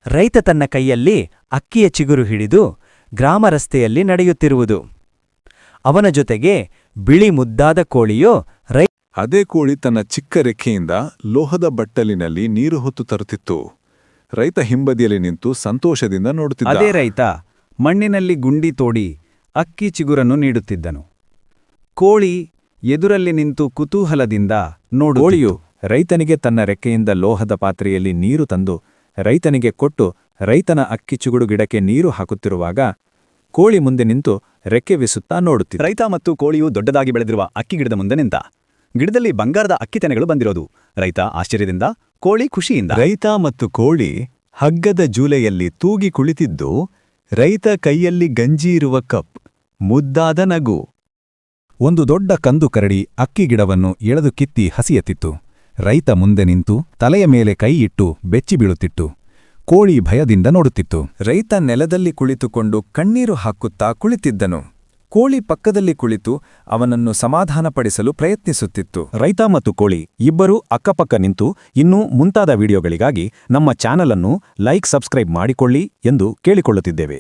ರೈತ ತನ್ನ ಕೈಯಲ್ಲಿ ಅಕ್ಕಿಯ ಚಿಗುರು ಹಿಡಿದು ಗ್ರಾಮ ರಸ್ತೆಯಲ್ಲಿ ನಡೆಯುತ್ತಿರುವುದು. ಅವನ ಜೊತೆಗೆ ಬಿಳಿ ಮುದ್ದಾದ ಕೋಳಿಯು ಅದೇ ಕೋಳಿ ತನ್ನ ಚಿಕ್ಕ ರೆಕ್ಕೆಯಿಂದ ಲೋಹದ ಬಟ್ಟಲಿನಲ್ಲಿ ನೀರು ಹೊತ್ತು ತರುತ್ತಿತ್ತು. ರೈತ ಹಿಂಬದಿಯಲ್ಲಿ ನಿಂತು ಸಂತೋಷದಿಂದ ನೋಡುತ್ತಿದ್ದ. ಅದೇ ರೈತ ಮಣ್ಣಿನಲ್ಲಿ ಗುಂಡಿ ತೋಡಿ ಅಕ್ಕಿ ಚಿಗುರನ್ನು ನೀಡುತ್ತಿದ್ದನು. ಕೋಳಿ ಎದುರಲ್ಲಿ ನಿಂತು ಕುತೂಹಲದಿಂದ ಕೋಳಿಯು ರೈತನಿಗೆ ತನ್ನ ರೆಕ್ಕೆಯಿಂದ ಲೋಹದ ಪಾತ್ರೆಯಲ್ಲಿ ನೀರು ತಂದು ರೈತನಿಗೆ ಕೊಟ್ಟು ರೈತನ ಅಕ್ಕಿ ಚಿಗುಡು ಗಿಡಕ್ಕೆ ನೀರು ಹಾಕುತ್ತಿರುವಾಗ ಕೋಳಿ ಮುಂದೆ ನಿಂತು ರೆಕ್ಕೆ ವಿಸುತ್ತಾ ನೋಡುತ್ತಿದ್ದ. ರೈತ ಮತ್ತು ಕೋಳಿಯು ದೊಡ್ಡದಾಗಿ ಬೆಳೆದಿರುವ ಅಕ್ಕಿ ಗಿಡದ ಮುಂದೆ ನಿಂತ. ಗಿಡದಲ್ಲಿ ಬಂಗಾರದ ಅಕ್ಕಿ ತೆನೆಗಳು ಬಂದಿರೋದು. ರೈತ ಆಶ್ಚರ್ಯದಿಂದ, ಕೋಳಿ ಖುಷಿಯಿಂದ. ರೈತ ಮತ್ತು ಕೋಳಿ ಹಗ್ಗದ ಜೂಲೆಯಲ್ಲಿ ತೂಗಿ ಕುಳಿತಿದ್ದು, ರೈತ ಕೈಯಲ್ಲಿ ಗಂಜಿ ಇರುವ ಕಪ್, ಮುದ್ದಾದ ನಗು. ಒಂದು ದೊಡ್ಡ ಕಂದು ಕರಡಿ ಅಕ್ಕಿ ಗಿಡವನ್ನು ಎಳೆದು ಕಿತ್ತಿ ಹಸಿಯತ್ತಿತ್ತು. ರೈತ ಮುಂದೆ ನಿಂತು ತಲೆಯ ಮೇಲೆ ಕೈ ಇಟ್ಟು ಬೆಚ್ಚಿ ಬೀಳುತ್ತಿತ್ತು. ಕೋಳಿ ಭಯದಿಂದ ನೋಡುತ್ತಿತ್ತು. ರೈತ ನೆಲದಲ್ಲಿ ಕುಳಿತುಕೊಂಡು ಕಣ್ಣೀರು ಹಾಕುತ್ತಾ ಕುಳಿತಿದ್ದನು. ಕೋಳಿ ಪಕ್ಕದಲ್ಲಿ ಕುಳಿತು ಅವನನ್ನು ಸಮಾಧಾನಪಡಿಸಲು ಪ್ರಯತ್ನಿಸುತ್ತಿತ್ತು. ರೈತ ಮತ್ತು ಕೋಳಿ ಇಬ್ಬರೂ ಅಕ್ಕಪಕ್ಕ ನಿಂತು ಇನ್ನೂ ಮುಂತಾದ ವಿಡಿಯೋಗಳಿಗಾಗಿ ನಮ್ಮ ಚಾನಲ್ ಅನ್ನು ಲೈಕ್ ಸಬ್ಸ್ಕ್ರೈಬ್ ಮಾಡಿಕೊಳ್ಳಿ ಎಂದು ಕೇಳಿಕೊಳ್ಳುತ್ತಿದ್ದೇವೆ.